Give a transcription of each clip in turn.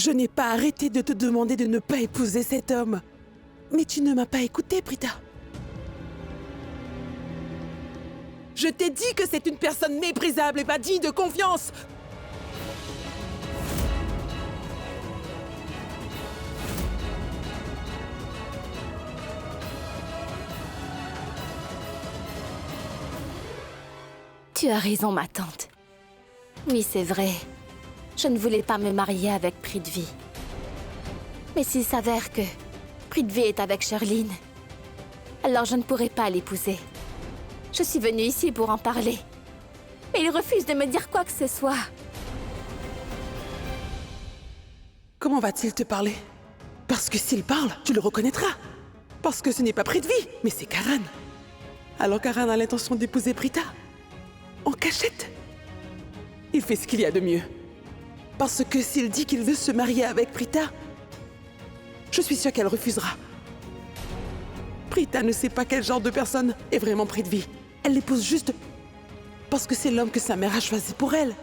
Je n'ai pas arrêté de te demander de ne pas épouser cet homme. Mais tu ne m'as pas écouté, Prita. Je t'ai dit que c'est une personne méprisable et pas digne de confiance. Tu as raison, ma tante. Oui, c'est vrai. Je ne voulais pas me marier avec Prithvi. Mais s'il s'avère que Prithvi est avec Sherline, alors je ne pourrai pas l'épouser. Je suis venue ici pour en parler. Mais il refuse de me dire quoi que ce soit. Comment va-t-il te parler? Parce que s'il parle, tu le reconnaîtras. Parce que ce n'est pas Prithvi, mais c'est Karan. Alors Karan a l'intention d'épouser Prita. En cachette. Il fait ce qu'il y a de mieux. Parce que s'il dit qu'il veut se marier avec Prita, je suis sûre qu'elle refusera. Prita ne sait pas quel genre de personne est vraiment Prithvi. Elle l'épouse juste parce que c'est l'homme que sa mère a choisi pour elle.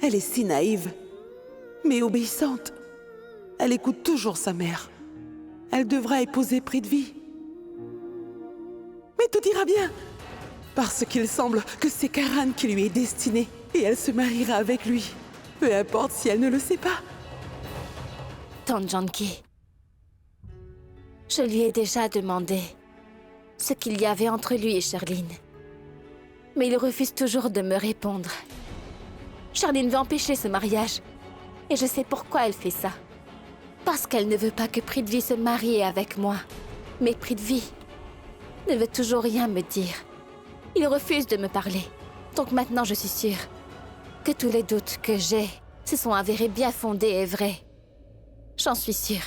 Elle est si naïve, mais obéissante. Elle écoute toujours sa mère. Elle devra épouser Prithvi. Mais tout ira bien. Parce qu'il semble que c'est Karan qui lui est destiné et elle se mariera avec lui. Peu importe si elle ne le sait pas. Tante Janki, je lui ai déjà demandé ce qu'il y avait entre lui et Sherline. Mais il refuse toujours de me répondre. Sherline veut empêcher ce mariage. Et je sais pourquoi elle fait ça. Parce qu'elle ne veut pas que Prithvi se marie avec moi. Mais Prithvi ne veut toujours rien me dire. Il refuse de me parler. Donc maintenant, je suis sûre que tous les doutes que j'ai se sont avérés bien fondés et vrais. J'en suis sûre.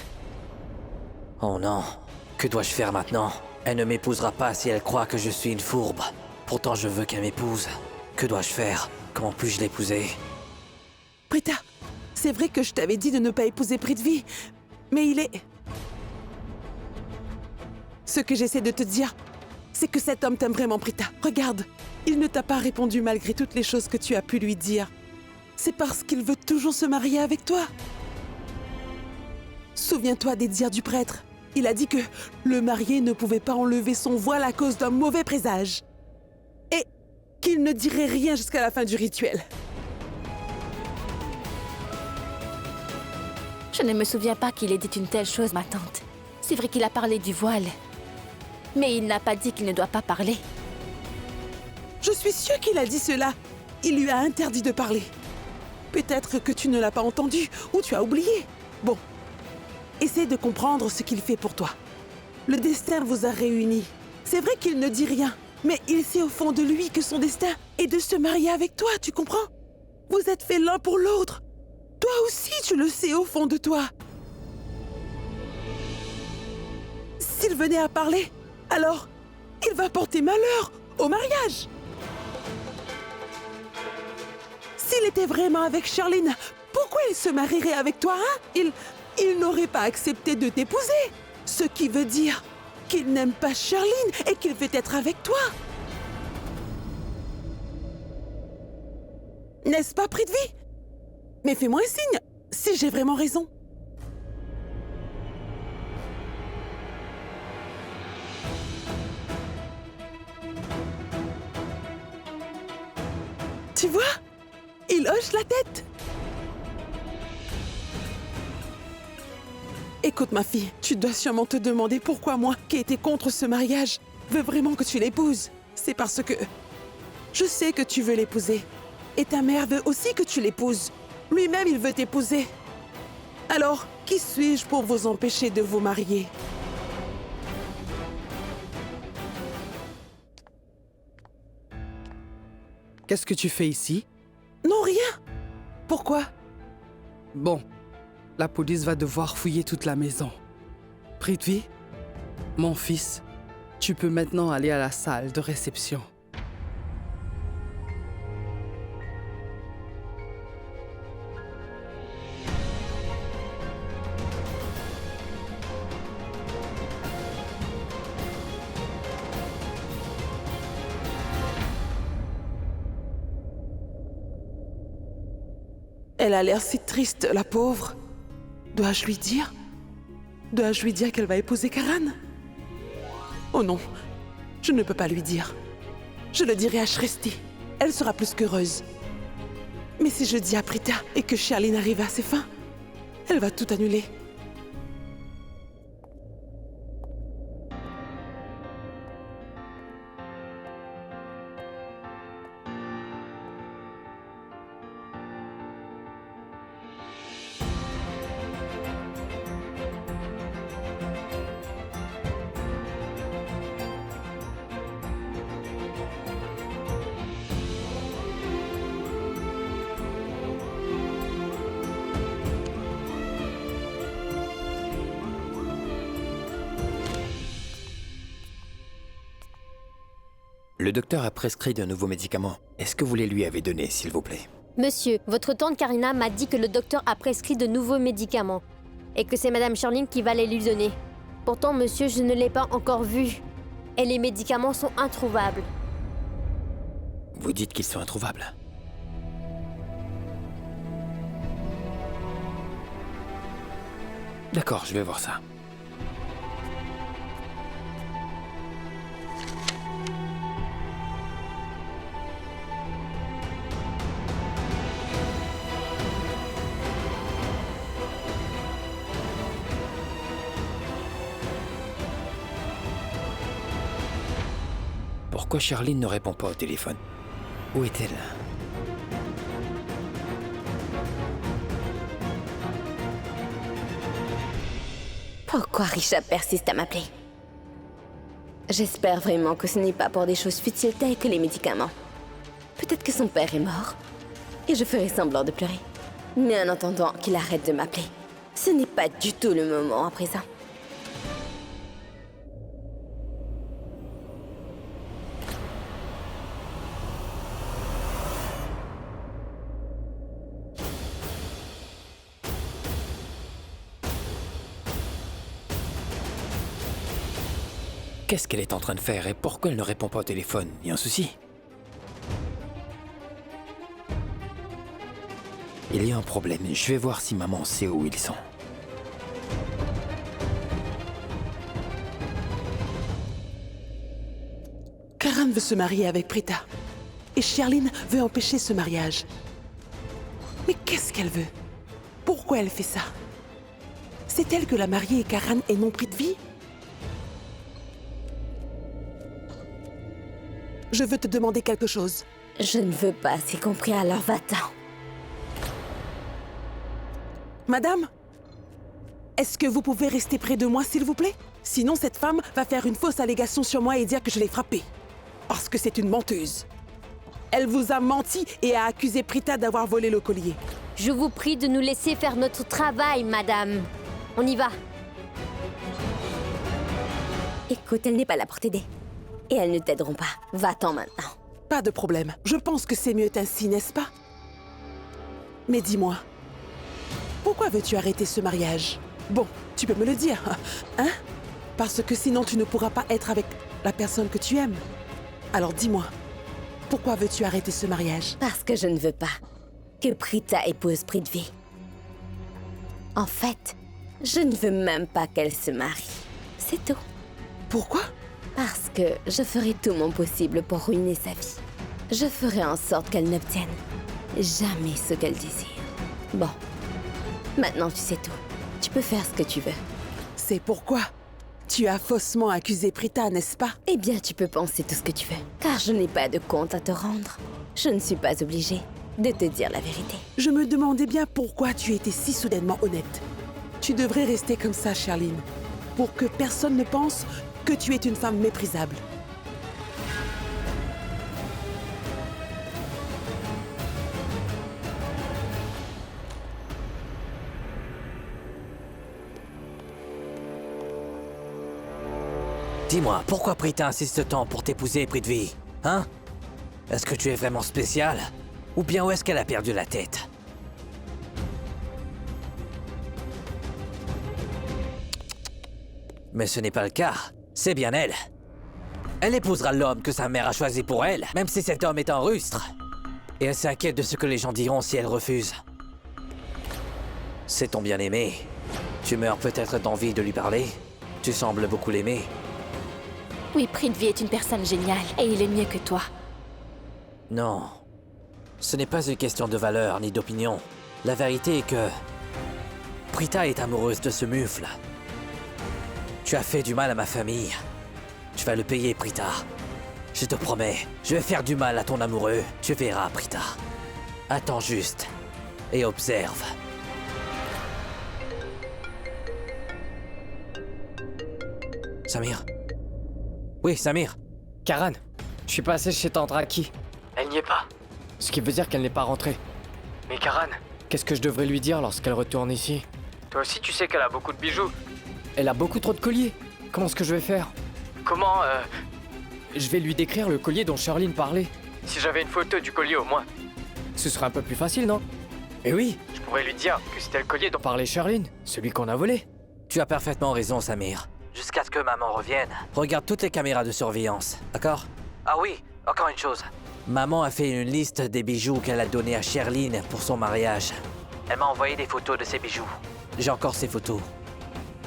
Oh non, que dois-je faire maintenant? Elle ne m'épousera pas si elle croit que je suis une fourbe. Pourtant, je veux qu'elle m'épouse. Que dois-je faire? Comment puis-je l'épouser? Prita, c'est vrai que je t'avais dit de ne pas épouser Prithvi, mais il est... Ce que j'essaie de te dire, c'est que cet homme t'aime vraiment, Prita. Regarde, il ne t'a pas répondu malgré toutes les choses que tu as pu lui dire. C'est parce qu'il veut toujours se marier avec toi. Souviens-toi des dires du prêtre. Il a dit que le marié ne pouvait pas enlever son voile à cause d'un mauvais présage. Et qu'il ne dirait rien jusqu'à la fin du rituel. Je ne me souviens pas qu'il ait dit une telle chose, ma tante. C'est vrai qu'il a parlé du voile. Mais il n'a pas dit qu'il ne doit pas parler. Je suis sûre qu'il a dit cela. Il lui a interdit de parler. Peut-être que tu ne l'as pas entendu ou tu as oublié. Bon, essaie de comprendre ce qu'il fait pour toi. Le destin vous a réunis. C'est vrai qu'il ne dit rien, mais il sait au fond de lui que son destin est de se marier avec toi, tu comprends? Vous êtes faits l'un pour l'autre. Toi aussi, tu le sais au fond de toi. S'il venait à parler, alors il va porter malheur au mariage. S'il était vraiment avec Sherline, pourquoi il se marierait avec toi, hein? Il n'aurait pas accepté de t'épouser. Ce qui veut dire qu'il n'aime pas Sherline et qu'il veut être avec toi. N'est-ce pas, Prithvi? Mais fais-moi un signe, si j'ai vraiment raison. Tu vois? Il hoche la tête. Écoute, ma fille, tu dois sûrement te demander pourquoi moi, qui étais contre ce mariage, veux vraiment que tu l'épouses. C'est parce que je sais que tu veux l'épouser. Et ta mère veut aussi que tu l'épouses. Lui-même, il veut t'épouser. Alors, qui suis-je pour vous empêcher de vous marier? Qu'est-ce que tu fais ici? Non, rien. Pourquoi? Bon, la police va devoir fouiller toute la maison. Prithvi, mon fils, tu peux maintenant aller à la salle de réception. Elle a l'air si triste, la pauvre. Dois-je lui dire? Dois-je lui dire qu'elle va épouser Karan? Oh non, je ne peux pas lui dire. Je le dirai à Shresti. Elle sera plus qu'heureuse. Mais si je dis à Prita et que Sherline arrive à ses fins, elle va tout annuler. Le docteur a prescrit de nouveaux médicaments. Est-ce que vous les lui avez donnés, s'il vous plaît? Monsieur, votre tante Karina m'a dit que le docteur a prescrit de nouveaux médicaments et que c'est Madame Sherline qui va les lui donner. Pourtant, monsieur, je ne l'ai pas encore vue. Et les médicaments sont introuvables. Vous dites qu'ils sont introuvables. D'accord, je vais voir ça. Pourquoi Sherline ne répond pas au téléphone? Où est-elle? Pourquoi Richard persiste à m'appeler? J'espère vraiment que ce n'est pas pour des choses futiles telles que les médicaments. Peut-être que son père est mort, et je ferai semblant de pleurer. Mais en attendant qu'il arrête de m'appeler, ce n'est pas du tout le moment à présent. Qu'est-ce qu'elle est en train de faire et pourquoi elle ne répond pas au téléphone? Y a un souci? Il y a un problème. Je vais voir si maman sait où ils sont. Karan veut se marier avec Prita. Et Sherline veut empêcher ce mariage. Mais qu'est-ce qu'elle veut? Pourquoi elle fait ça? C'est elle que l'a mariée et Karan et non Prithvi? Je veux te demander quelque chose. Je ne veux pas, c'est compris, alors va-t'en. Madame, est-ce que vous pouvez rester près de moi, s'il vous plaît? Sinon, cette femme va faire une fausse allégation sur moi et dire que je l'ai frappée. Parce que c'est une menteuse. Elle vous a menti et a accusé Prita d'avoir volé le collier. Je vous prie de nous laisser faire notre travail, madame. On y va. Écoute, elle n'est pas là pour t'aider. Et elles ne t'aideront pas. Va-t'en maintenant. Pas de problème. Je pense que c'est mieux ainsi, n'est-ce pas? Mais dis-moi, pourquoi veux-tu arrêter ce mariage? Bon, tu peux me le dire, hein? Parce que sinon tu ne pourras pas être avec la personne que tu aimes. Alors dis-moi, pourquoi veux-tu arrêter ce mariage? Parce que je ne veux pas que Prita épouse Prithvi. En fait, je ne veux même pas qu'elle se marie. C'est tout. Pourquoi? Parce que je ferai tout mon possible pour ruiner sa vie. Je ferai en sorte qu'elle n'obtienne jamais ce qu'elle désire. Bon, maintenant tu sais tout. Tu peux faire ce que tu veux. C'est pourquoi tu as faussement accusé Prita, n'est-ce pas? Eh bien, tu peux penser tout ce que tu veux. Car je n'ai pas de compte à te rendre. Je ne suis pas obligée de te dire la vérité. Je me demandais bien pourquoi tu étais si soudainement honnête. Tu devrais rester comme ça, Sherline, pour que personne ne pense que tu es une femme méprisable. Dis-moi, pourquoi Prita insiste tant pour t'épouser, Prithvi? Hein? Est-ce que tu es vraiment spécial? Ou bien où est-ce qu'elle a perdu la tête? Mais ce n'est pas le cas. C'est bien elle. Elle épousera l'homme que sa mère a choisi pour elle, même si cet homme est un rustre. Et elle s'inquiète de ce que les gens diront si elle refuse. C'est ton bien-aimé. Tu meurs peut-être d'envie de lui parler. Tu sembles beaucoup l'aimer. Oui, Prithvi est une personne géniale et il est mieux que toi. Non. Ce n'est pas une question de valeur ni d'opinion. La vérité est que... Prita est amoureuse de ce mufle. Tu as fait du mal à ma famille. Tu vas le payer, Prita. Je te promets, je vais faire du mal à ton amoureux. Tu verras, Prita. Attends juste et observe. Samir? Oui, Samir. Karan, je suis passé chez Tandraki. Elle n'y est pas. Ce qui veut dire qu'elle n'est pas rentrée. Mais Karan, qu'est-ce que je devrais lui dire lorsqu'elle retourne ici? Toi aussi tu sais qu'elle a beaucoup de bijoux. Elle a beaucoup trop de colliers. Comment est-ce que je vais faire? Comment Je vais lui décrire le collier dont Charlene parlait. Si j'avais une photo du collier au moins. Ce serait un peu plus facile, non? Eh oui, je pourrais lui dire que c'était le collier dont parlait Charlene, celui qu'on a volé. Tu as parfaitement raison, Samir. Jusqu'à ce que maman revienne, regarde toutes les caméras de surveillance, d'accord? Ah oui, encore une chose. Maman a fait une liste des bijoux qu'elle a donnés à Charlene pour son mariage. Elle m'a envoyé des photos de ses bijoux. J'ai encore ces photos.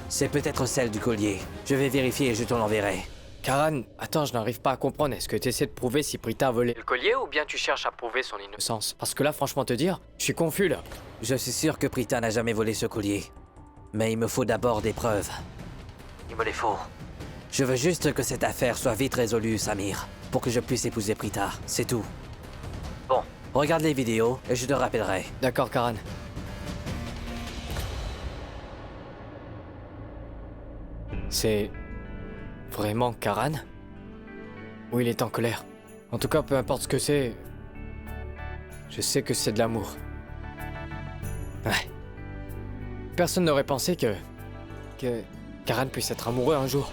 C'est peut-être celle du collier. Je vais vérifier et je te l'enverrai. Karan, attends, je n'arrive pas à comprendre. Est-ce que tu essaies de prouver si Prita a volé le collier ou bien tu cherches à prouver son innocence? Parce que là, franchement te dire, je suis confus là. Je suis sûr que Prita n'a jamais volé ce collier. Mais il me faut d'abord des preuves. Il me les faut. Je veux juste que cette affaire soit vite résolue, Samir, pour que je puisse épouser Prita, c'est tout. Bon, regarde les vidéos et je te rappellerai. D'accord, Karan. C'est... vraiment Karan? Ou il est en colère? En tout cas, peu importe ce que c'est... je sais que c'est de l'amour. Ouais. Personne n'aurait pensé que Karan puisse être amoureux un jour.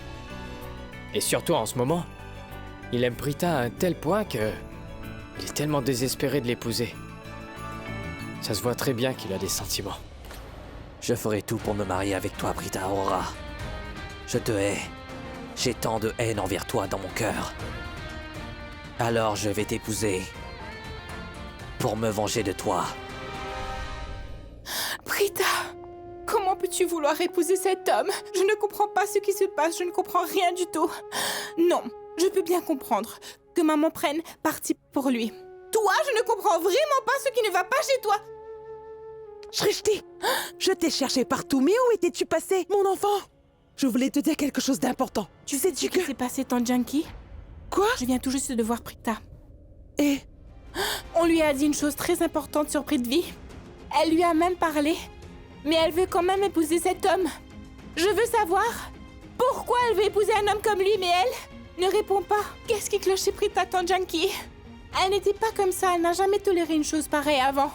Et surtout en ce moment, il aime Prita à un tel point que... il est tellement désespéré de l'épouser. Ça se voit très bien qu'il a des sentiments. Je ferai tout pour me marier avec toi, Prita Aurora. Je te hais. J'ai tant de haine envers toi dans mon cœur. Alors je vais t'épouser. Pour me venger de toi. Prita, comment peux-tu vouloir épouser cet homme? Je ne comprends pas ce qui se passe, je ne comprends rien du tout. Non, je peux bien comprendre que maman prenne parti pour lui. Toi, je ne comprends vraiment pas ce qui ne va pas chez toi. Shrishti, je t'ai cherché partout, mais où étais-tu passé, mon enfant? Je voulais te dire quelque chose d'important. Tu sais ce qui s'est passé, Tanjanki? Quoi? Je viens tout juste de voir Prita. Et? On lui a dit une chose très importante sur Prithvi. Elle lui a même parlé. Mais elle veut quand même épouser cet homme. Je veux savoir pourquoi elle veut épouser un homme comme lui, mais elle ne répond pas. Qu'est-ce qui cloche chez Prita, Tanjanki? Elle n'était pas comme ça, elle n'a jamais toléré une chose pareille avant.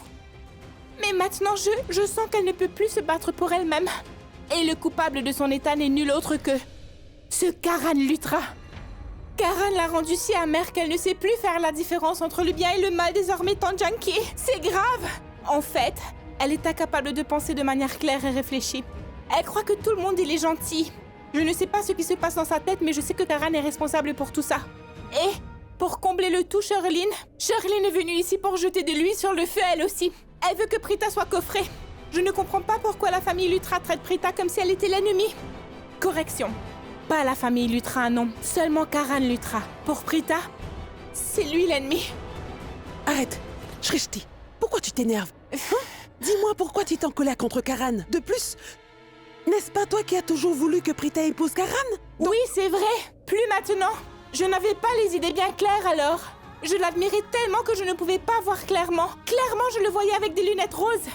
Mais maintenant, je sens qu'elle ne peut plus se battre pour elle-même. Et le coupable de son état n'est nul autre que... ce Karan Luthra. Karan l'a rendue si amère qu'elle ne sait plus faire la différence entre le bien et le mal désormais, Tanjanki. C'est grave. En fait, elle est incapable de penser de manière claire et réfléchie. Elle croit que tout le monde il est gentil. Je ne sais pas ce qui se passe dans sa tête, mais je sais que Karan est responsable pour tout ça. Et, pour combler le tout, Charlene est venue ici pour jeter de l'huile sur le feu elle aussi. Elle veut que Prita soit coffrée. Je ne comprends pas pourquoi la famille Luthra traite Prita comme si elle était l'ennemie. Correction. Pas la famille Luthra, non. Seulement Karan Luthra. Pour Prita, c'est lui l'ennemi. Arrête, Shrishti, pourquoi tu t'énerves? Dis-moi pourquoi tu es en colère contre Karan. De plus, n'est-ce pas toi qui as toujours voulu que Prita épouse Karan? Oui, c'est vrai. Plus maintenant. Je n'avais pas les idées bien claires alors. Je l'admirais tellement que je ne pouvais pas voir clairement. Clairement, je le voyais avec des lunettes roses.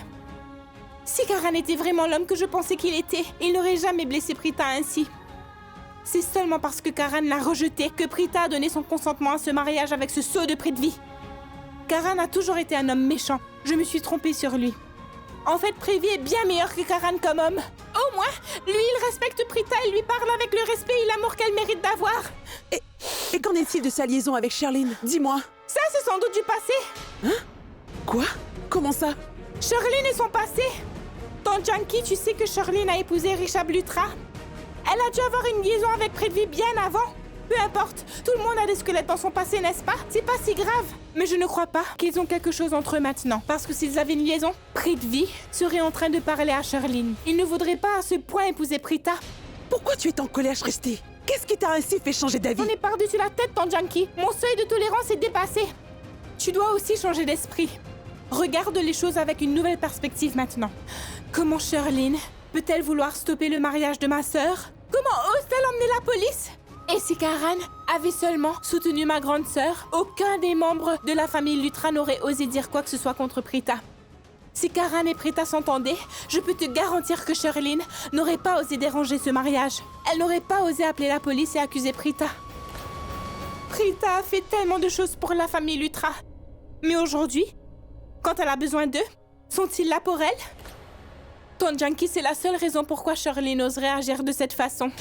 Si Karan était vraiment l'homme que je pensais qu'il était, il n'aurait jamais blessé Prita ainsi. C'est seulement parce que Karan l'a rejeté que Prita a donné son consentement à ce mariage avec ce sot de Prithvi. Karan a toujours été un homme méchant. Je me suis trompée sur lui. En fait, Prithvi est bien meilleur que Karan comme homme. Au moins, lui, il respecte Prita et lui parle avec le respect et l'amour qu'elle mérite d'avoir. Et qu'en est-il de sa liaison avec Charlene? Dis-moi. Ça, c'est sans doute du passé. Hein? Quoi? Comment ça? Charlene et son passé. Tanjanki, tu sais que Charlene a épousé Rishabh Luthra? Elle a dû avoir une liaison avec Prithvi bien avant. Peu importe, tout le monde a des squelettes dans son passé, n'est-ce pas? C'est pas si grave. Mais je ne crois pas qu'ils ont quelque chose entre eux maintenant. Parce que s'ils avaient une liaison, Prithvi serait en train de parler à Sherlyn. Il ne voudrait pas à ce point épouser Prita. Pourquoi tu es en colère, Shrishti? Qu'est-ce qui t'a ainsi fait changer d'avis? On est par-dessus la tête, Tante Janki. Mon seuil de tolérance est dépassé. Tu dois aussi changer d'esprit. Regarde les choses avec une nouvelle perspective maintenant. Comment Sherlyn peut-elle vouloir stopper le mariage de ma sœur? Comment ose-t-elle emmener la police? Et si Karan avait seulement soutenu ma grande sœur, aucun des membres de la famille Lutra n'aurait osé dire quoi que ce soit contre Prita. Si Karan et Prita s'entendaient, je peux te garantir que Sherlyn n'aurait pas osé déranger ce mariage. Elle n'aurait pas osé appeler la police et accuser Prita. Prita a fait tellement de choses pour la famille Lutra. Mais aujourd'hui, quand elle a besoin d'eux, sont-ils là pour elle? Tante Janki, c'est la seule raison pourquoi Sherlyn oserait agir de cette façon.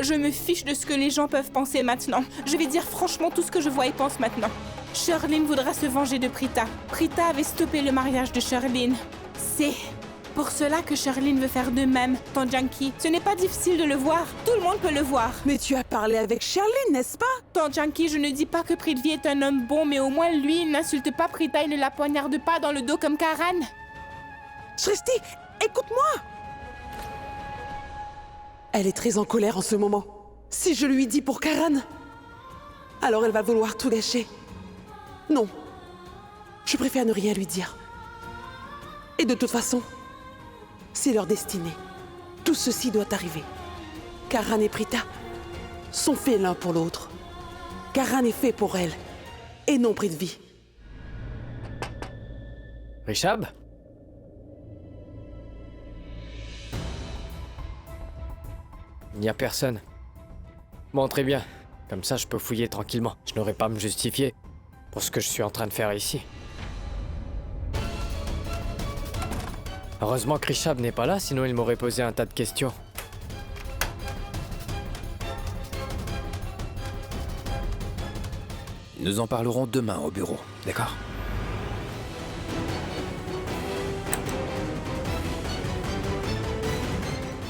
Je me fiche de ce que les gens peuvent penser maintenant. Je vais dire franchement tout ce que je vois et pense maintenant. Sherlyn voudra se venger de Prita. Prita avait stoppé le mariage de Sherlyn. C'est pour cela que Sherlyn veut faire de même, Tante Janki. Ce n'est pas difficile de le voir. Tout le monde peut le voir. Mais tu as parlé avec Sherlyn, n'est-ce pas? Tante Janki, je ne dis pas que Prithvi est un homme bon, mais au moins lui, il n'insulte pas Prita et ne la poignarde pas dans le dos comme Karan. Shrishti, écoute-moi! Elle est très en colère en ce moment. Si je lui dis pour Karan, alors elle va vouloir tout gâcher. Non, je préfère ne rien lui dire. Et de toute façon, c'est leur destinée. Tout ceci doit arriver. Karan et Prita sont faits l'un pour l'autre. Karan est fait pour elle, et non Prithvi. Rishab? Il n'y a personne. Bon, très bien. Comme ça, je peux fouiller tranquillement. Je n'aurai pas à me justifier pour ce que je suis en train de faire ici. Heureusement que Rishab n'est pas là, sinon il m'aurait posé un tas de questions. Nous en parlerons demain au bureau, d'accord?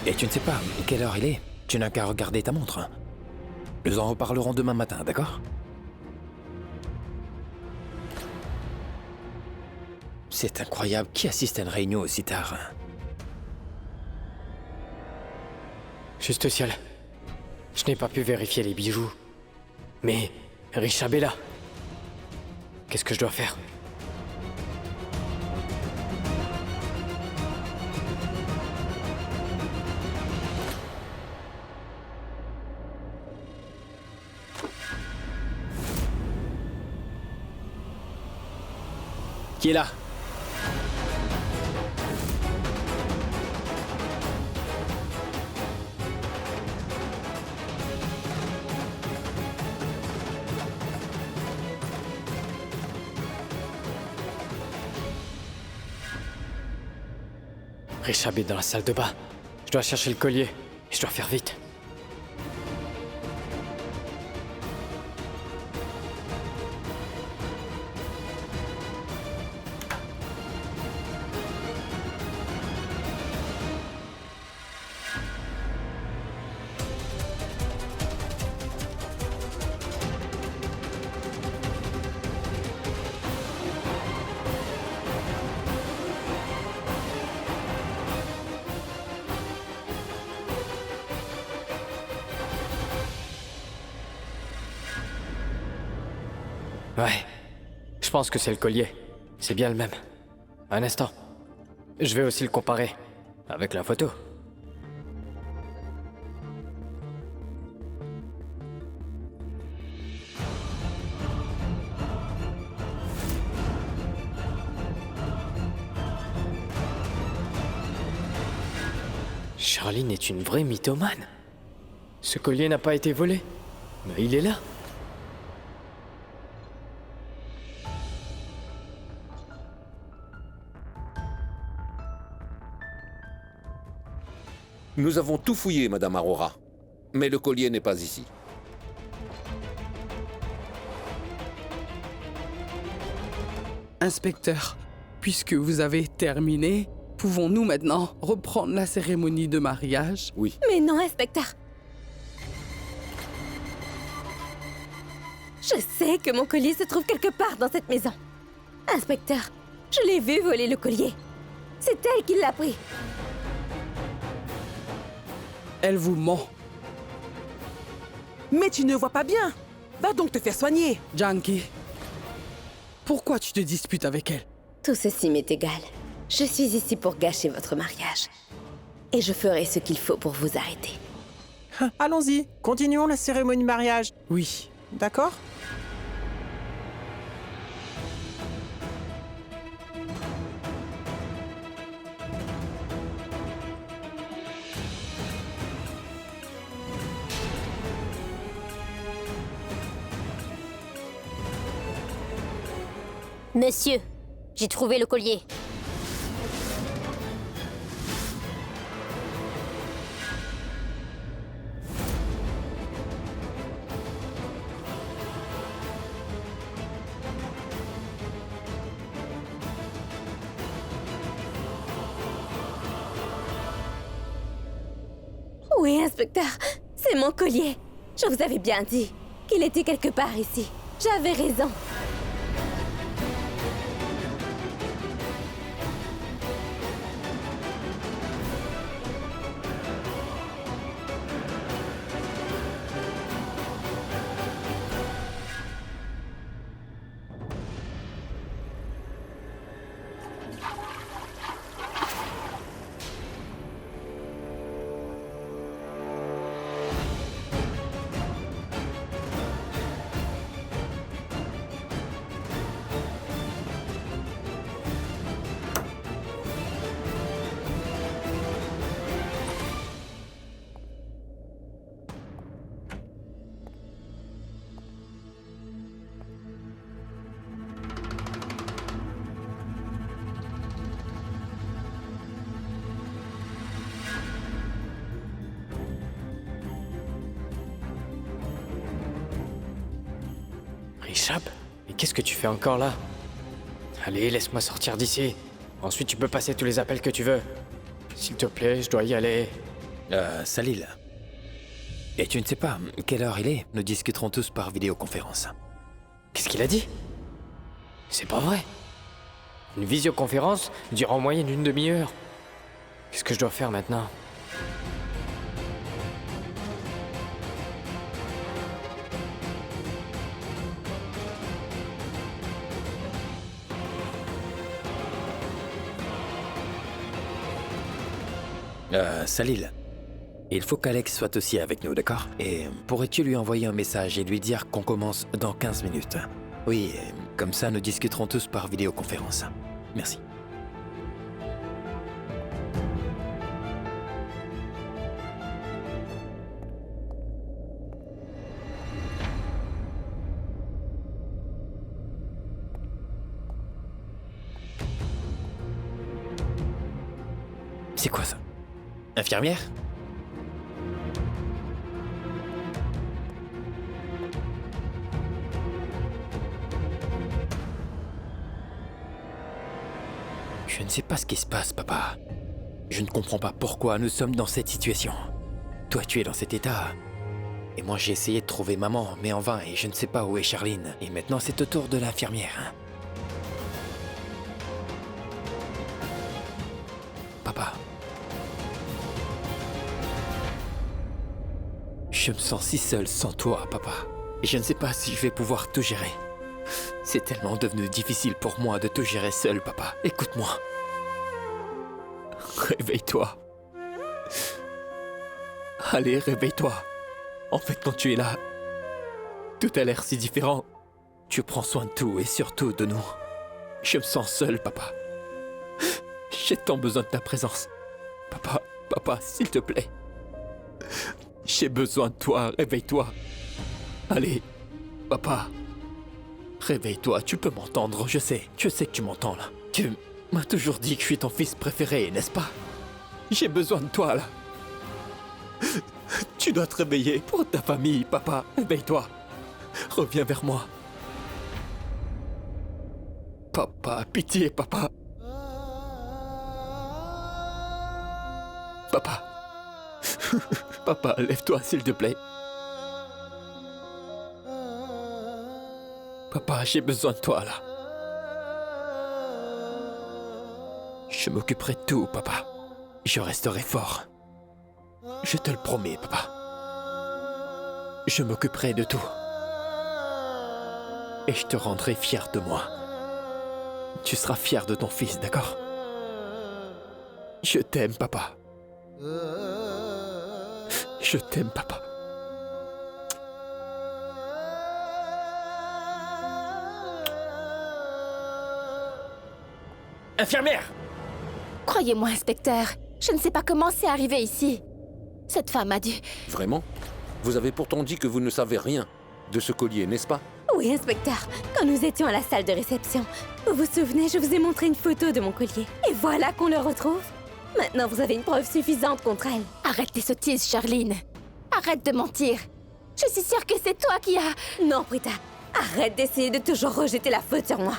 Et tu ne sais pas quelle heure il est? Tu n'as qu'à regarder ta montre. Nous en reparlerons demain matin, d'accord? C'est incroyable. Qui assiste à une réunion aussi tard? Juste au ciel. Je n'ai pas pu vérifier les bijoux. Mais Rishab est là. Qu'est-ce que je dois faire? Qui est là? Rishab est dans la salle de bain. Je dois chercher le collier. Je dois faire vite. Ouais, je pense que c'est le collier. C'est bien le même. Un instant. Je vais aussi le comparer avec la photo. Sherlyn est une vraie mythomane. Ce collier n'a pas été volé, mais il est là. Nous avons tout fouillé, Madame Aurora. Mais le collier n'est pas ici. Inspecteur, puisque vous avez terminé, pouvons-nous maintenant reprendre la cérémonie de mariage? Oui. Mais non, inspecteur. Je sais que mon collier se trouve quelque part dans cette maison. Inspecteur, je l'ai vu voler le collier. C'est elle qui l'a pris. Elle vous ment. Mais tu ne vois pas bien. Va donc te faire soigner. Janki, pourquoi tu te disputes avec elle? Tout ceci m'est égal. Je suis ici pour gâcher votre mariage. Et je ferai ce qu'il faut pour vous arrêter. Allons-y, continuons la cérémonie de mariage. Oui. D'accord? Monsieur, j'ai trouvé le collier. Oui, inspecteur, c'est mon collier. Je vous avais bien dit qu'il était quelque part ici. J'avais raison. Richab, mais qu'est-ce que tu fais encore là? Allez, laisse-moi sortir d'ici. Ensuite, tu peux passer tous les appels que tu veux. S'il te plaît, je dois y aller. Salil. Et tu ne sais pas quelle heure il est? Nous discuterons tous par vidéoconférence. Qu'est-ce qu'il a dit? C'est pas vrai. Une visioconférence dure en moyenne une demi-heure. Qu'est-ce que je dois faire maintenant? Salil. Il faut qu'Alex soit aussi avec nous, d'accord? Et pourrais-tu lui envoyer un message et lui dire qu'on commence dans 15 minutes? Oui, comme ça nous discuterons tous par vidéoconférence. Merci. C'est quoi ça? Infirmière? Je ne sais pas ce qui se passe, papa. Je ne comprends pas pourquoi nous sommes dans cette situation. Toi, tu es dans cet état. Et moi, j'ai essayé de trouver maman, mais en vain, et je ne sais pas où est Charline. Et maintenant, c'est au tour de l'infirmière. Papa. Je me sens si seul sans toi, papa. Et je ne sais pas si je vais pouvoir tout gérer. C'est tellement devenu difficile pour moi de tout gérer seul, papa. Écoute-moi. Réveille-toi. Allez, réveille-toi. En fait, quand tu es là, tout a l'air si différent. Tu prends soin de tout et surtout de nous. Je me sens seul, papa. J'ai tant besoin de ta présence. Papa, s'il te plaît. J'ai besoin de toi, réveille-toi. Allez, papa. Réveille-toi, tu peux m'entendre, je sais que tu m'entends là. Tu m'as toujours dit que je suis ton fils préféré, n'est-ce pas? J'ai besoin de toi là. Tu dois te réveiller pour ta famille, papa. Réveille-toi. Reviens vers moi. Papa, pitié, papa. Papa. Papa, lève-toi, s'il te plaît. Papa, j'ai besoin de toi, là. Je m'occuperai de tout, papa. Je resterai fort. Je te le promets, papa. Je m'occuperai de tout. Et je te rendrai fier de moi. Tu seras fier de ton fils, d'accord? Je t'aime, papa. Je t'aime, papa. Infirmière! Croyez-moi, inspecteur, je ne sais pas comment c'est arrivé ici. Cette femme a dû... Vraiment? Vous avez pourtant dit que vous ne savez rien de ce collier, n'est-ce pas? Oui, inspecteur. Quand nous étions à la salle de réception, vous vous souvenez, je vous ai montré une photo de mon collier. Et voilà qu'on le retrouve. Maintenant, vous avez une preuve suffisante contre elle. Arrête tes sottises, Charline. Arrête de mentir. Je suis sûre que c'est toi qui as... Non, Prita. Arrête d'essayer de toujours rejeter la faute sur moi.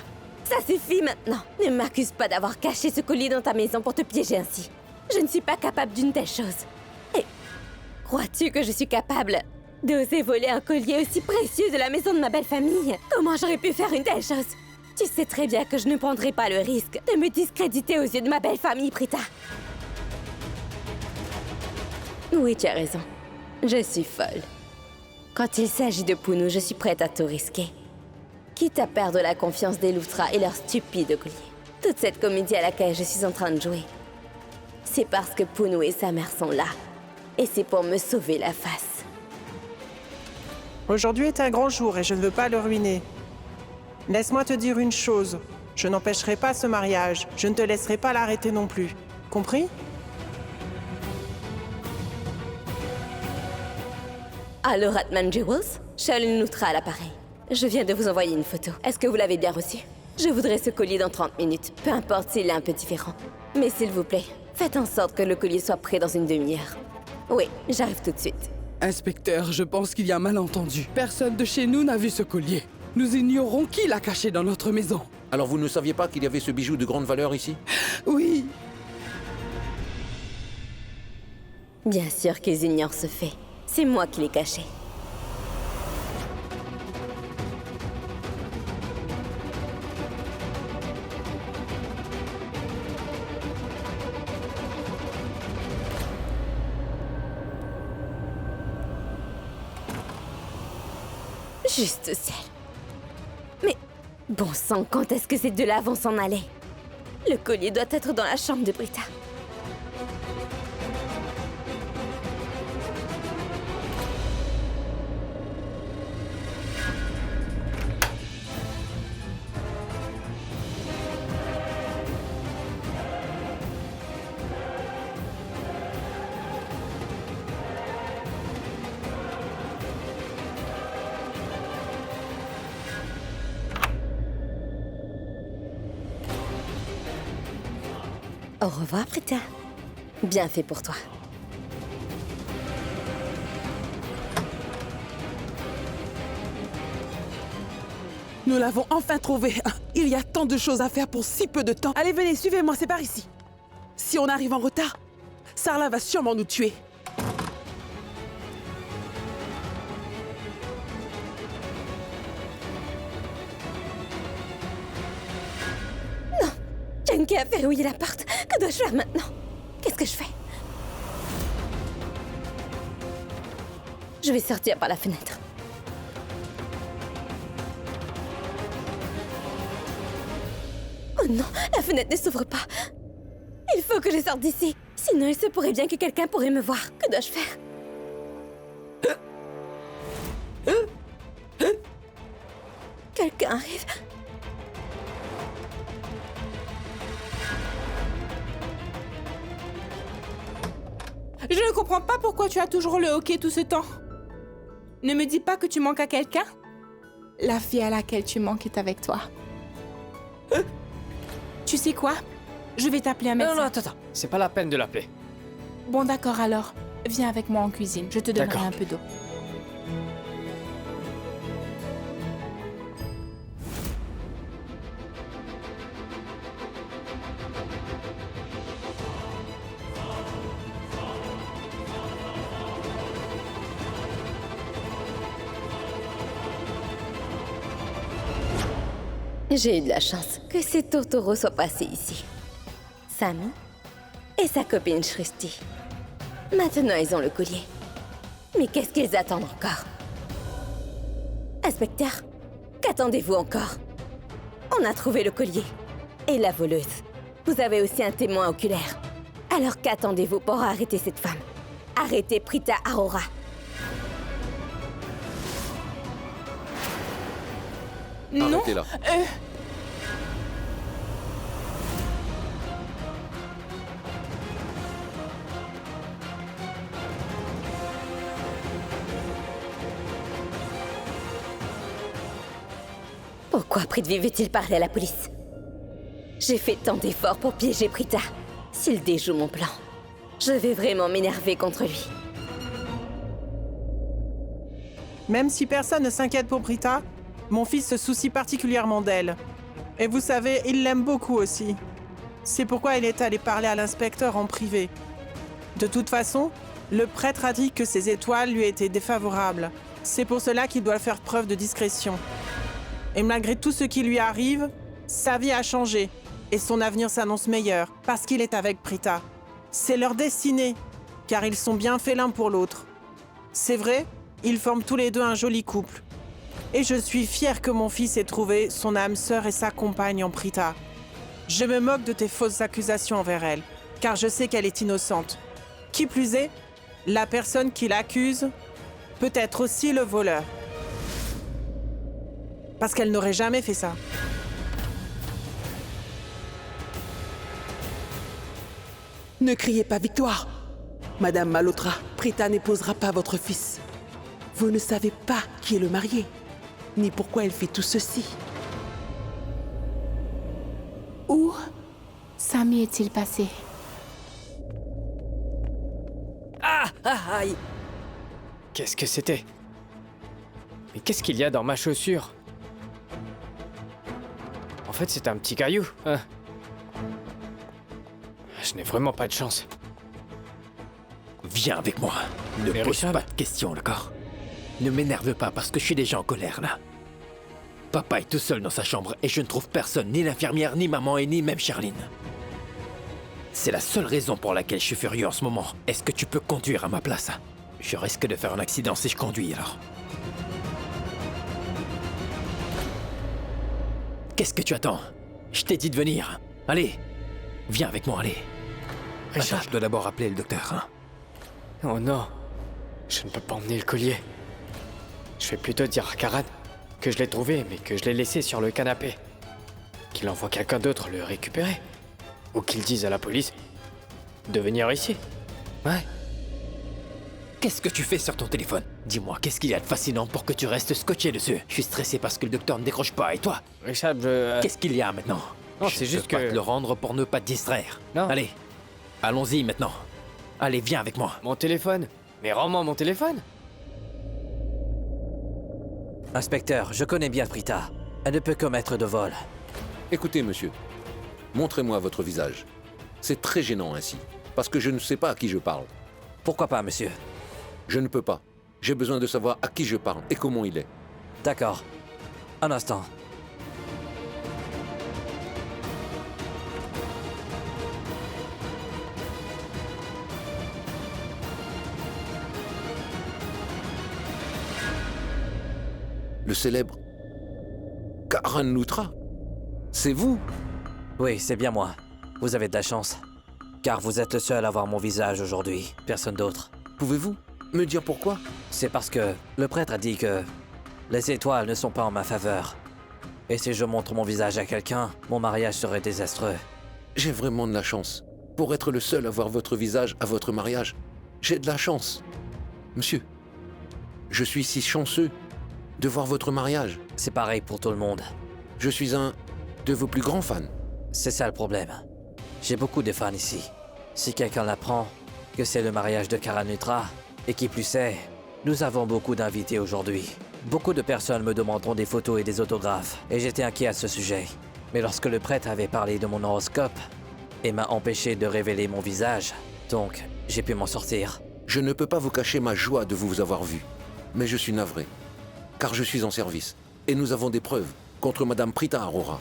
Ça suffit maintenant. Ne m'accuse pas d'avoir caché ce collier dans ta maison pour te piéger ainsi. Je ne suis pas capable d'une telle chose. Et crois-tu que je suis capable d'oser voler un collier aussi précieux de la maison de ma belle famille? Comment j'aurais pu faire une telle chose? Tu sais très bien que je ne prendrai pas le risque de me discréditer aux yeux de ma belle famille, Prita. Oui, tu as raison. Je suis folle. Quand il s'agit de Punu, je suis prête à tout risquer. Quitte à perdre la confiance des Luthra et leur stupide collier. Toute cette comédie à laquelle je suis en train de jouer, c'est parce que Punu et sa mère sont là. Et c'est pour me sauver la face. Aujourd'hui est un grand jour et je ne veux pas le ruiner. Laisse-moi te dire une chose. Je n'empêcherai pas ce mariage. Je ne te laisserai pas l'arrêter non plus. Compris? Allô, Ratman Jewels? Charline Luthra à l'appareil. Je viens de vous envoyer une photo. Est-ce que vous l'avez bien reçue? Je voudrais ce collier dans 30 minutes. Peu importe s'il est un peu différent. Mais s'il vous plaît, faites en sorte que le collier soit prêt dans une demi-heure. Oui, j'arrive tout de suite. Inspecteur, je pense qu'il y a malentendu. Personne de chez nous n'a vu ce collier. Nous ignorons qui l'a caché dans notre maison. Alors vous ne saviez pas qu'il y avait ce bijou de grande valeur ici? Oui. Bien sûr qu'ils ignorent ce fait. C'est moi qui l'ai caché. Juste ciel. Mais bon sang, quand est-ce que ces deux-là vont s'en aller? Le collier doit être dans la chambre de Britta. Au revoir, Britta. Bien fait pour toi. Nous l'avons enfin trouvé. Il y a tant de choses à faire pour si peu de temps. Allez, venez, suivez-moi, c'est par ici. Si on arrive en retard, Sarla va sûrement nous tuer. Junkie a verrouillé la porte. Que dois-je faire maintenant? Qu'est-ce que je fais? Je vais sortir par la fenêtre. Oh non, la fenêtre ne s'ouvre pas. Il faut que je sorte d'ici. Sinon, il se pourrait bien que quelqu'un pourrait me voir. Que dois-je faire? Quelqu'un arrive. Je ne comprends pas pourquoi tu as toujours le hockey tout ce temps. Ne me dis pas que tu manques à quelqu'un. La fille à laquelle tu manques est avec toi. Tu sais quoi? Je vais t'appeler un médecin. Non, attends. C'est pas la peine de l'appeler. Bon, d'accord alors. Viens avec moi en cuisine. Je te donnerai D'accord. un peu d'eau. J'ai eu de la chance que ces tourtereaux soient passés ici. Sammy et sa copine Shristi. Maintenant, ils ont le collier. Mais qu'est-ce qu'ils attendent encore? Inspecteur, qu'attendez-vous encore? On a trouvé le collier. Et la voleuse. Vous avez aussi un témoin oculaire. Alors qu'attendez-vous pour arrêter cette femme? Arrêtez Prita Arora. Non. Arrêtez-la. Pourquoi Prithvi veut-il parler à la police? J'ai fait tant d'efforts pour piéger Prita. S'il déjoue mon plan, je vais vraiment m'énerver contre lui. Même si personne ne s'inquiète pour Prita, mon fils se soucie particulièrement d'elle. Et vous savez, il l'aime beaucoup aussi. C'est pourquoi il est allé parler à l'inspecteur en privé. De toute façon, le prêtre a dit que ses étoiles lui étaient défavorables. C'est pour cela qu'il doit faire preuve de discrétion. Et malgré tout ce qui lui arrive, sa vie a changé. Et son avenir s'annonce meilleur, parce qu'il est avec Prita. C'est leur destinée, car ils sont bien faits l'un pour l'autre. C'est vrai, ils forment tous les deux un joli couple. Et je suis fière que mon fils ait trouvé son âme sœur et sa compagne en Prita. Je me moque de tes fausses accusations envers elle, car je sais qu'elle est innocente. Qui plus est, la personne qui l'accuse peut être aussi le voleur. Parce qu'elle n'aurait jamais fait ça. Ne criez pas victoire. Madame Malhotra, Prita n'épousera pas votre fils. Vous ne savez pas qui est le marié, ni pourquoi elle fait tout ceci. Où Sammy est-il passé? Ah, aïe. Qu'est-ce que c'était? Mais qu'est-ce qu'il y a dans ma chaussure? En fait, c'est un petit caillou. Hein. Je n'ai vraiment pas de chance. Viens avec moi. Ne Mais pose Richard... pas de questions, d'accord? Ne m'énerve pas parce que je suis déjà en colère, là. Papa est tout seul dans sa chambre et je ne trouve personne, ni l'infirmière, ni maman et ni même Charline. C'est la seule raison pour laquelle je suis furieux en ce moment. Est-ce que tu peux conduire à ma place? Je risque de faire un accident si je conduis, alors. Qu'est-ce que tu attends? Je t'ai dit de venir. Allez, viens avec moi, allez. Richard... Attends, je dois d'abord appeler le docteur, hein. Oh non, je ne peux pas emmener le collier. Je vais plutôt dire à Karan que je l'ai trouvé, mais que je l'ai laissé sur le canapé. Qu'il envoie quelqu'un d'autre le récupérer. Ou qu'il dise à la police de venir ici. Ouais. Qu'est-ce que tu fais sur ton téléphone? Dis-moi, qu'est-ce qu'il y a de fascinant pour que tu restes scotché dessus? Je suis stressé parce que le docteur ne décroche pas, et toi? Richard, je... Qu'est-ce qu'il y a maintenant? Non, c'est juste Je peux que... pas te le rendre pour ne pas te distraire. Non. Allez, allons-y maintenant. Allez, viens avec moi. Mon téléphone? Mais rends-moi mon téléphone! Inspecteur, je connais bien Prita. Elle ne peut commettre de vol. Écoutez, monsieur, montrez-moi votre visage. C'est très gênant ainsi, parce que je ne sais pas à qui je parle. Pourquoi pas, monsieur? Je ne peux pas. J'ai besoin de savoir à qui je parle et comment il est. D'accord. Un instant. Le célèbre Karan Lutra. C'est vous? Oui, c'est bien moi. Vous avez de la chance. Car vous êtes le seul à voir mon visage aujourd'hui. Personne d'autre. Pouvez-vous me dire pourquoi? C'est parce que le prêtre a dit que les étoiles ne sont pas en ma faveur. Et si je montre mon visage à quelqu'un, mon mariage serait désastreux. J'ai vraiment de la chance. Pour être le seul à voir votre visage à votre mariage, j'ai de la chance. Monsieur, je suis si chanceux de voir votre mariage. C'est pareil pour tout le monde. Je suis un de vos plus grands fans. C'est ça le problème. J'ai beaucoup de fans ici. Si quelqu'un l'apprend que c'est le mariage de Karan Lutra, et qui plus est, nous avons beaucoup d'invités aujourd'hui. Beaucoup de personnes me demanderont des photos et des autographes, et j'étais inquiet à ce sujet. Mais lorsque le prêtre avait parlé de mon horoscope, et m'a empêché de révéler mon visage, donc j'ai pu m'en sortir. Je ne peux pas vous cacher ma joie de vous avoir vu, mais je suis navré, car je suis en service, et nous avons des preuves contre Madame Prita Arora.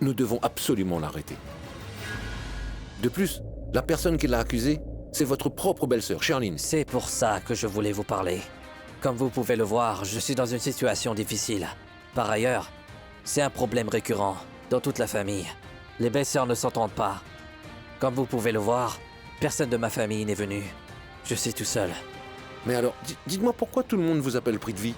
Nous devons absolument l'arrêter. De plus, la personne qui l'a accusé, c'est votre propre belle-sœur, Sherline. C'est pour ça que je voulais vous parler. Comme vous pouvez le voir, je suis dans une situation difficile. Par ailleurs, c'est un problème récurrent dans toute la famille. Les belles-sœurs ne s'entendent pas. Comme vous pouvez le voir, personne de ma famille n'est venu. Je suis tout seul. Mais alors, dites-moi pourquoi tout le monde vous appelle Prithvi?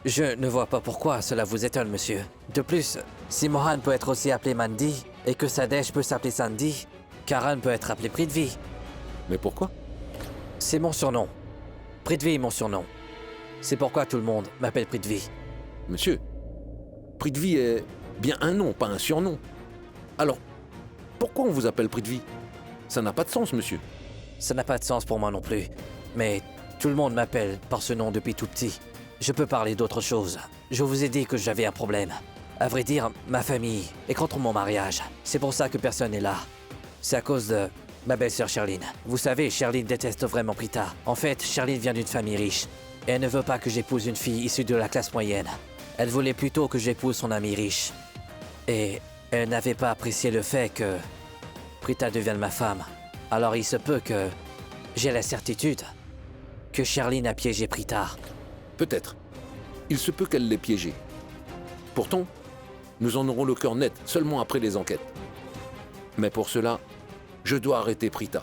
Je ne vois pas pourquoi cela vous étonne, monsieur. De plus, si Mohan peut être aussi appelé Mandy et que Sadesh peut s'appeler Sandy, Karan peut être appelé Prithvi. Mais pourquoi? C'est mon surnom. Prithvi est mon surnom. C'est pourquoi tout le monde m'appelle Prithvi. Monsieur, Prithvi est bien un nom, pas un surnom. Alors, pourquoi on vous appelle Prithvi? Ça n'a pas de sens, monsieur. Ça n'a pas de sens pour moi non plus. Mais tout le monde m'appelle par ce nom depuis tout petit. Je peux parler d'autre chose. Je vous ai dit que j'avais un problème. À vrai dire, ma famille est contre mon mariage. C'est pour ça que personne n'est là. C'est à cause de ma belle-sœur Sherline. Vous savez, Sherline déteste vraiment Prita. En fait, Sherline vient d'une famille riche. Et elle ne veut pas que j'épouse une fille issue de la classe moyenne. Elle voulait plutôt que j'épouse son ami riche. Et elle n'avait pas apprécié le fait que Prita devienne ma femme. Alors il se peut que j'ai la certitude que Sherline a piégé Prita. Peut-être. Il se peut qu'elle l'ait piégé. Pourtant, nous en aurons le cœur net seulement après les enquêtes. Mais pour cela, je dois arrêter Prita.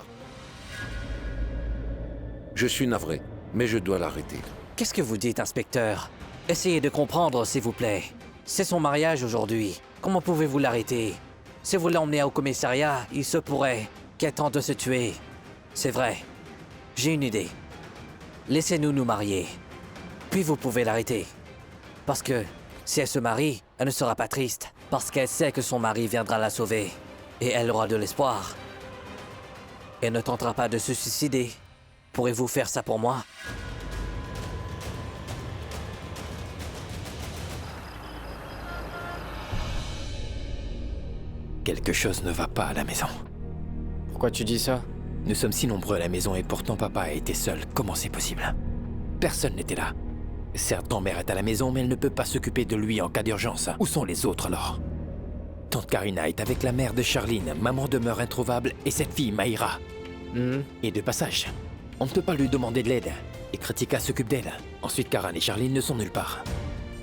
Je suis navré, mais je dois l'arrêter. Qu'est-ce que vous dites, inspecteur? Essayez de comprendre, s'il vous plaît. C'est son mariage aujourd'hui. Comment pouvez-vous l'arrêter? Si vous l'emmenez au commissariat, il se pourrait qu'elle tente de se tuer. C'est vrai. J'ai une idée. Laissez-nous nous marier. Puis vous pouvez l'arrêter. Parce que si elle se marie, elle ne sera pas triste. Parce qu'elle sait que son mari viendra la sauver. Et elle aura de l'espoir. Elle ne tentera pas de se suicider. Pourrez-vous faire ça pour moi? Quelque chose ne va pas à la maison. Pourquoi tu dis ça? Nous sommes si nombreux à la maison et pourtant papa a été seul. Comment c'est possible? Personne n'était là. Certes, grand-mère est à la maison, mais elle ne peut pas s'occuper de lui en cas d'urgence. Où sont les autres alors? Tante Karina est avec la mère de Charline, maman demeure introuvable et cette fille Maïra. Et de passage, on ne peut pas lui demander de l'aide. Et Kritika s'occupe d'elle. Ensuite, Karan et Charline ne sont nulle part.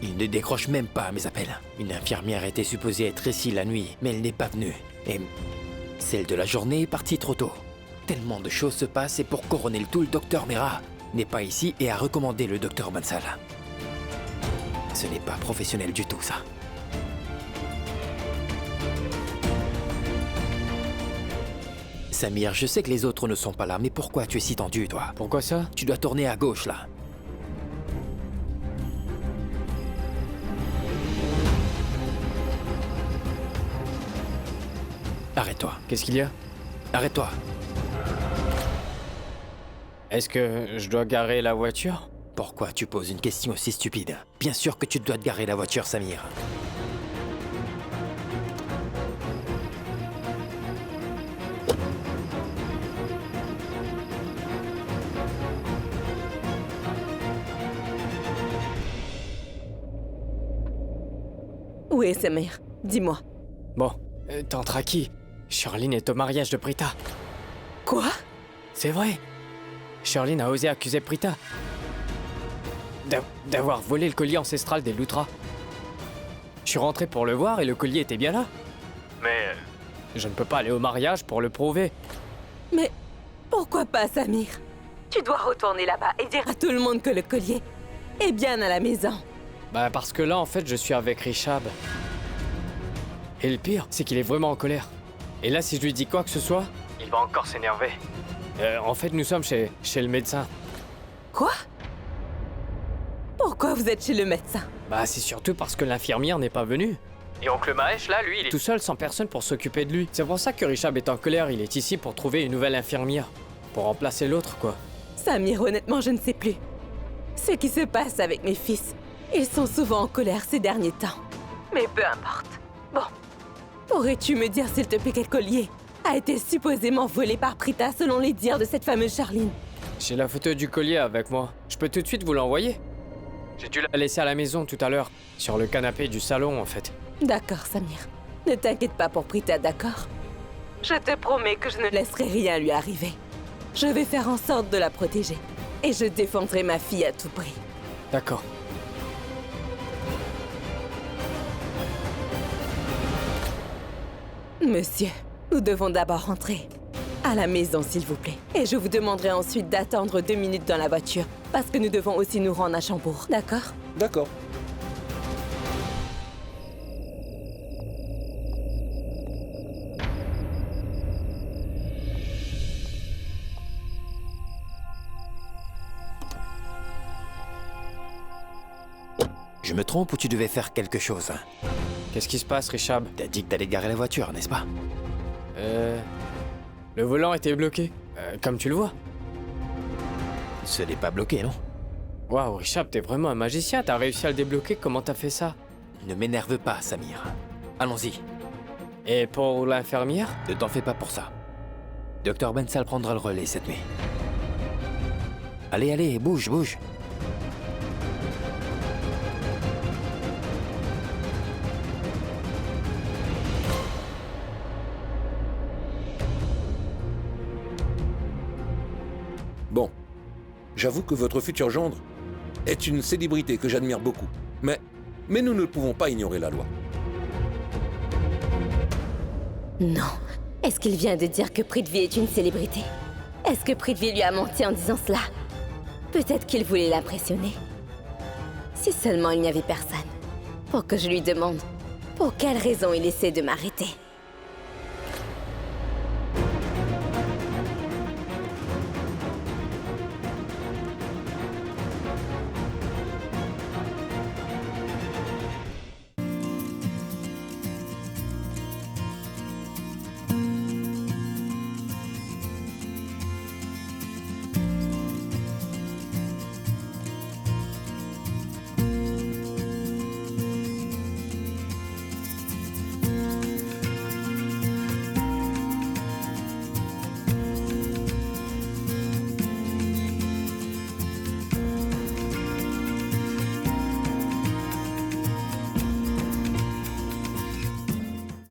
Ils ne décrochent même pas à mes appels. Une infirmière était supposée être ici la nuit, mais elle n'est pas venue. Et celle de la journée est partie trop tôt. Tellement de choses se passent et pour couronner le tout, le docteur Mera n'est pas ici et a recommandé le docteur Bansal. Ce n'est pas professionnel du tout, ça. Samir, je sais que les autres ne sont pas là, mais pourquoi tu es si tendu, toi? Pourquoi ça? Tu dois tourner à gauche, là. Arrête-toi. Qu'est-ce qu'il y a? Arrête-toi. Est-ce que je dois garer la voiture? Pourquoi tu poses une question aussi stupide? Bien sûr que tu dois te garer la voiture, Samir. Où est Samir? Dis-moi. Bon, tante Raki, Sherline est au mariage de Prita. Quoi? C'est vrai. Sherline a osé accuser Prita d'avoir volé le collier ancestral des Lutra. Je suis rentré pour le voir et le collier était bien là. Mais je ne peux pas aller au mariage pour le prouver. Mais pourquoi pas, Samir? Tu dois retourner là-bas et dire à tout le monde que le collier est bien à la maison. Bah parce que là, en fait, je suis avec Rishab. Et le pire, c'est qu'il est vraiment en colère. Et là, si je lui dis quoi que ce soit, il va encore s'énerver. En fait, nous sommes chez le médecin. Quoi? Pourquoi vous êtes chez le médecin? Bah c'est surtout parce que l'infirmière n'est pas venue. Et oncle Mahesh, là, lui, il est tout seul sans personne pour s'occuper de lui. C'est pour ça que Rishab est en colère, il est ici pour trouver une nouvelle infirmière. Pour remplacer l'autre, quoi. Samir, honnêtement, je ne sais plus. Ce qui se passe avec mes fils, ils sont souvent en colère ces derniers temps. Mais peu importe. Bon, pourrais-tu me dire s'il te plaît quel collier a été supposément volé par Prita selon les dires de cette fameuse Charline? J'ai la photo du collier avec moi. Je peux tout de suite vous l'envoyer. J'ai dû la laisser à la maison tout à l'heure, sur le canapé du salon en fait. D'accord, Samir. Ne t'inquiète pas pour Prita, d'accord? Je te promets que je ne laisserai rien lui arriver. Je vais faire en sorte de la protéger. Et je défendrai ma fille à tout prix. D'accord. Monsieur, nous devons d'abord rentrer. À la maison, s'il vous plaît. Et je vous demanderai ensuite d'attendre 2 minutes dans la voiture. Parce que nous devons aussi nous rendre à Chambourg, d'accord? D'accord. Je me trompe ou tu devais faire quelque chose? Qu'est-ce qui se passe, Richard? T'as dit que t'allais garer la voiture, n'est-ce pas? Le volant était bloqué, comme tu le vois. Ce n'est pas bloqué, non? Waouh, Richard, t'es vraiment un magicien, t'as réussi à le débloquer, comment t'as fait ça? Ne m'énerve pas, Samir. Allons-y. Et pour l'infirmière? Ne t'en fais pas pour ça. Docteur Bensal prendra le relais cette nuit. Allez, allez, bouge, bouge. Bon, j'avoue que votre futur gendre est une célébrité que j'admire beaucoup. Mais nous ne pouvons pas ignorer la loi. Non. Est-ce qu'il vient de dire que Prithvi est une célébrité? Est-ce que Prithvi lui a menti en disant cela? Peut-être qu'il voulait l'impressionner. Si seulement il n'y avait personne. Pour que je lui demande pour quelle raison il essaie de m'arrêter.